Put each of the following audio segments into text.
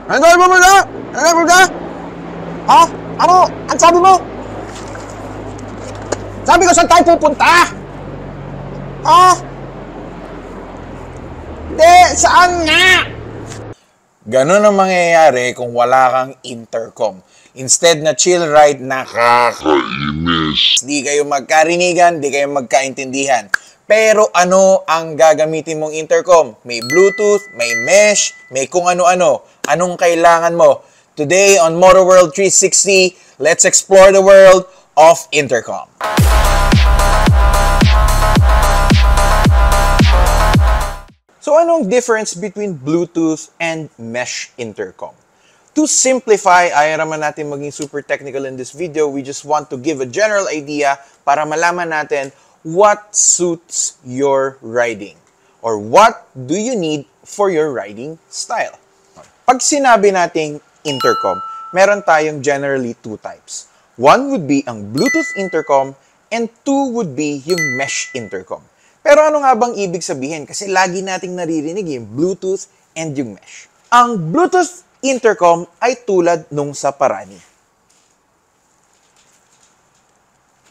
Hintay mo muna! Hintay mo muna! Ha? Ano? Ang sabi mo? Sabi ko saan tayo pupunta? Ha? Hindi, saan nga? Ganon ang mangyayari kung wala kang intercom. Instead na chill ride, nakakainis. Di kayo magkarinigan, di kayo magkaintindihan. Pero ano ang gagamitin mong intercom? May Bluetooth, may mesh, may kung ano-ano. Anong kailangan mo? Today on Motor World 360, let's explore the world of intercom. So anong difference between Bluetooth and mesh intercom? To simplify, ayaw naman natin maging super technical in this video. We just want to give a general idea para malaman natin what suits your riding or what do you need for your riding style. Pag sinabi nating intercom, meron tayong generally two types. One would be ang Bluetooth intercom and two would be yung mesh intercom. Pero ano nga bang ibig sabihin? Kasi lagi nating naririnig yung Bluetooth and yung mesh. Ang Bluetooth intercom ay tulad nung sa parani.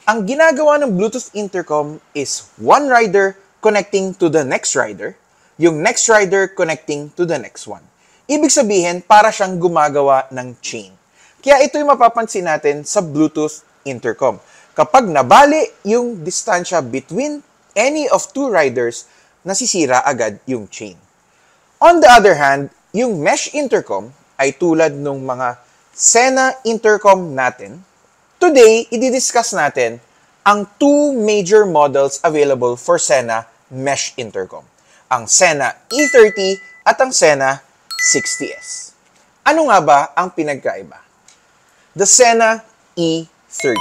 Ang ginagawa ng Bluetooth intercom is one rider connecting to the next rider, yung next rider connecting to the next one. Ibig sabihin, para siyang gumagawa ng chain. Kaya ito yung mapapansin natin sa Bluetooth intercom. Kapag nabali yung distansya between any of two riders, nasisira agad yung chain. On the other hand, yung mesh intercom ay tulad ng mga Sena intercom natin. Today, i-discuss natin ang two major models available for Sena mesh intercom. Ang Sena E30 at ang Sena 60S. Ano nga ba ang pinagkaiba? The Sena E30.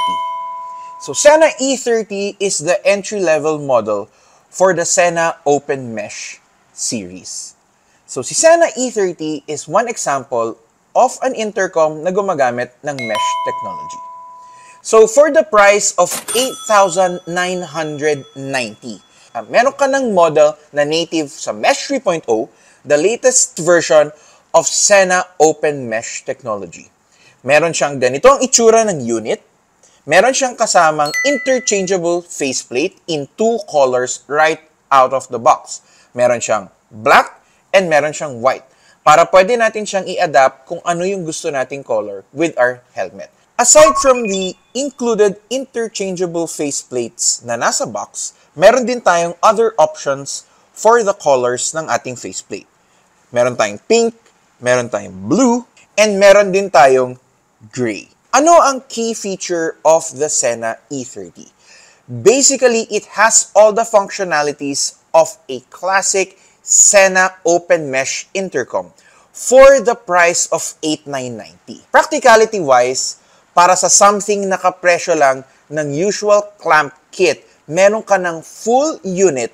So, Sena E30 is the entry-level model for the Sena Open Mesh series. So, si Sena E30 is one example of an intercom na gumagamit ng mesh technology. So, for the price of 8,990, meron ka ng model na native sa Mesh 3.0, the latest version of Sena Open Mesh technology. Meron siyang ganito ang itsura ng unit. Meron siyang kasamang interchangeable faceplate in two colors right out of the box. Meron siyang black and meron siyang white. Para pwede natin siyang i-adapt kung ano yung gusto nating color with our helmet. Aside from the included interchangeable faceplates na nasa box, meron din tayong other options for the colors ng ating faceplate. Meron tayong pink, meron tayong blue, and meron din tayong gray. Ano ang key feature of the Sena E30? Basically, it has all the functionalities of a classic Sena Open Mesh intercom for the price of 8,990. Practicality-wise, para sa something nakapresyo lang ng usual clamp kit, meron ka ng full unit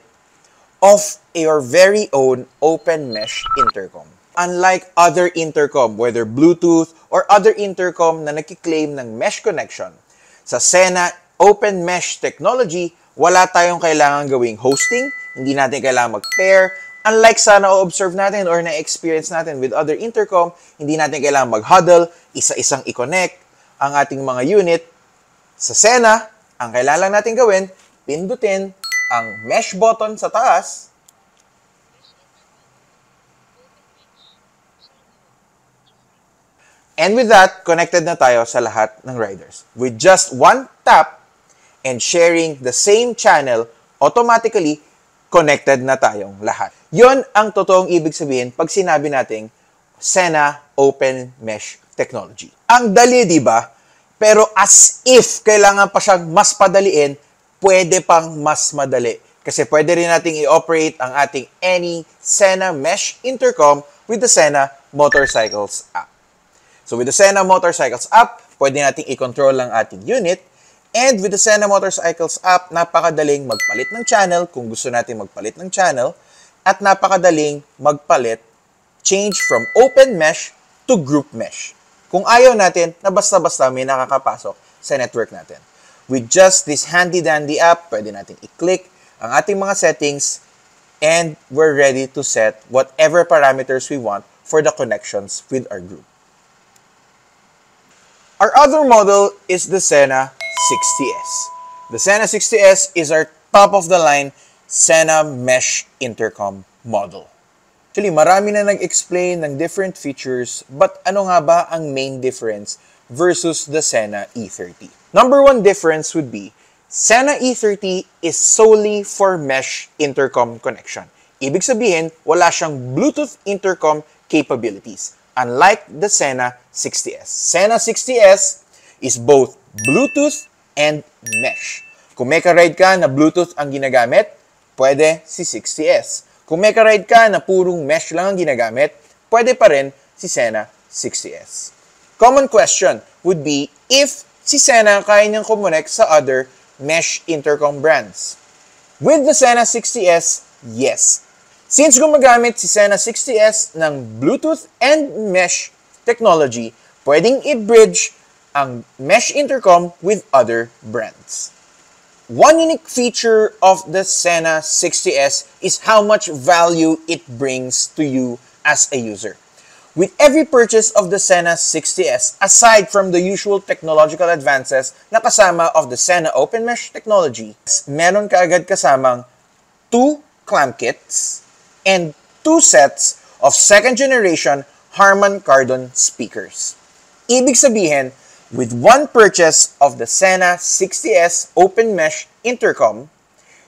of your very own Open Mesh intercom. Unlike other intercom, whether Bluetooth or other intercom na nakiklaim ng mesh connection, sa Sena Open Mesh technology, wala tayong kailangan gawing hosting, hindi natin kailangan mag-pair. Unlike sa na-observe natin or na-experience natin with other intercom, hindi natin kailangan mag-huddle, isa-isang i-connect ang ating mga unit. Sa Sena, ang kailangan natin gawin, pindutin ang mesh button sa taas. And with that, connected na tayo sa lahat ng riders. With just one tap and sharing the same channel, automatically, connected na tayong lahat. Yon ang totoong ibig sabihin pag sinabi nating Sena Open Mesh Technology. Ang dali, di ba? Pero as if kailangan pa siyang mas padaliin, pwede pang mas madali. Kasi pwede rin nating i-operate ang ating any Sena Mesh intercom with the Sena Motorcycles app. So with the Sena Motorcycles app, pwede nating i-control ang ating unit. And with the Sena Motorcycles app, napakadaling magpalit ng channel kung gusto natin magpalit ng channel. At napakadaling magpalit, change from open mesh to group mesh. Kung ayaw natin na basta-basta may nakakapasok sa network natin. With just this handy-dandy app, pwede natin i-click ang ating mga settings and we're ready to set whatever parameters we want for the connections with our group. Our other model is the Sena 60S. The Sena 60S is our top-of-the-line Sena Mesh Intercom model. Actually, marami na nag-explain ng different features, but ano nga ba ang main difference versus the Sena E30? Number one difference would be, Sena E30 is solely for mesh intercom connection. Ibig sabihin, wala siyang Bluetooth intercom capabilities, unlike the Sena 60S. Sena 60S is both Bluetooth and mesh. Kung may ka-ride ka na Bluetooth ang ginagamit, pwede si 60S. Kung may ka-ride ka na purong mesh lang ang ginagamit, pwede pa rin si Sena 60S. Common question would be if si Sena kaya niyang kumonek sa other mesh intercom brands. With the Sena 60S, yes. Since gumagamit si Sena 60S ng Bluetooth and mesh technology, pwedeng i-bridge ang mesh intercom with other brands. One unique feature of the Sena 60S is how much value it brings to you as a user. With every purchase of the Sena 60S, aside from the usual technological advances na kasama of the Sena Open Mesh technology, meron ka agad kasamang 2 clamp kits and 2 sets of second generation Harman Kardon speakers. Ibig sabihin, with one purchase of the Sena 60S Open Mesh Intercom,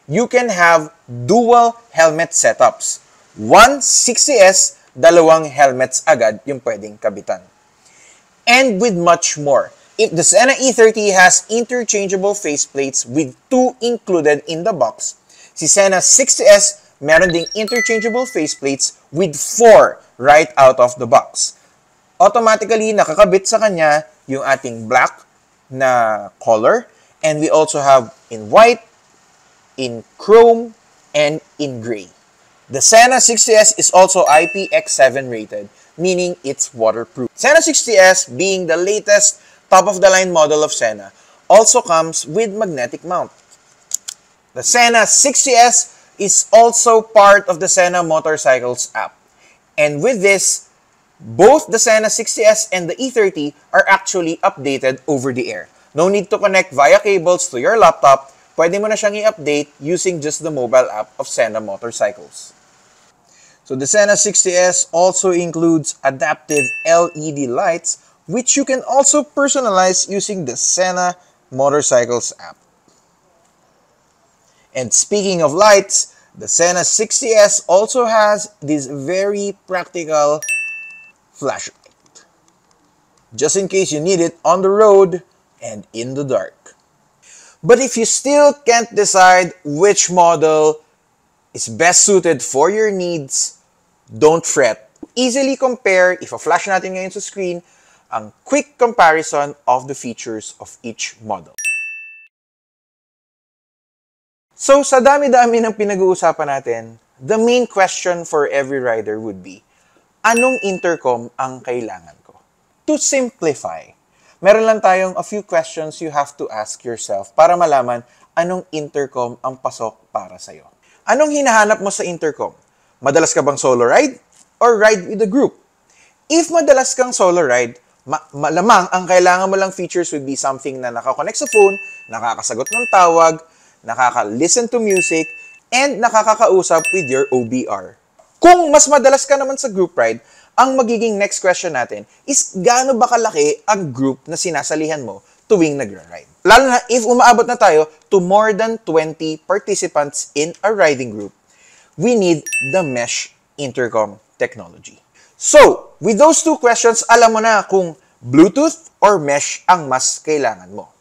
you can have dual helmet setups. One 60S, dalawang helmets agad yung pwedeng kabitan. And with much more. If the Sena E30 has interchangeable faceplates with 2 included in the box, si Sena 60S meron ding interchangeable faceplates with 4 right out of the box. Automatically, nakakabit sa kanya yung ating black na color, and we also have in white, in chrome, and in gray. The Sena 60S is also IPX7 rated, meaning it's waterproof. Sena 60S, being the latest top-of-the-line model of Sena, also comes with magnetic mount. The Sena 60S is also part of the Sena Motorcycles app. And with this, both the Sena 60S and the E30 are actually updated over the air. No need to connect via cables to your laptop. Pwede mo na siyang i-update using just the mobile app of Sena Motorcycles. So the Sena 60S also includes adaptive LED lights, which you can also personalize using the Sena Motorcycles app. And speaking of lights, the Sena 60S also has this very practical flashlight, just in case you need it on the road and in the dark. But if you still can't decide which model is best suited for your needs, don't fret. Easily compare, if-flash natin ngayon sa screen, ang quick comparison of the features of each model. So, sa dami-dami ng pinag-uusapan natin, the main question for every rider would be, anong intercom ang kailangan ko? To simplify, meron lang tayong a few questions you have to ask yourself para malaman anong intercom ang pasok para sa'yo. Anong hinahanap mo sa intercom? Madalas ka bang solo ride or ride with a group? If madalas kang solo ride, malamang ang kailangan mo lang features would be something na nakakonect sa phone, nakakasagot ng tawag, nakaka-listen to music, and nakakakausap with your OBR. Kung mas madalas ka naman sa group ride, ang magiging next question natin is gaano ba kalaki ang group na sinasalihan mo tuwing nagra-ride. Lalo na if umaabot na tayo to more than 20 participants in a riding group, we need the mesh intercom technology. So, with those two questions, alam mo na kung Bluetooth or mesh ang mas kailangan mo.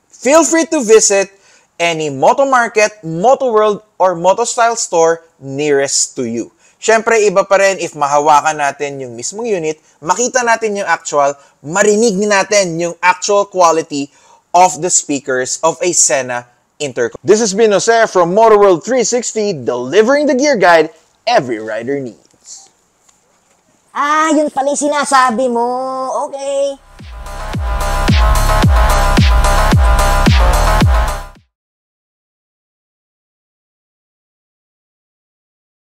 Feel free to visit any Moto Market, Moto World, or Moto Style store nearest to you. Siyempre, iba pa rin if mahawakan natin yung mismong unit, makita natin yung actual, marinig natin yung actual quality of the speakers of a Sena intercom. This has been Jose from Moto World 360, delivering the gear guide every rider needs. Ah, yun pala yung sinasabi mo. Okay.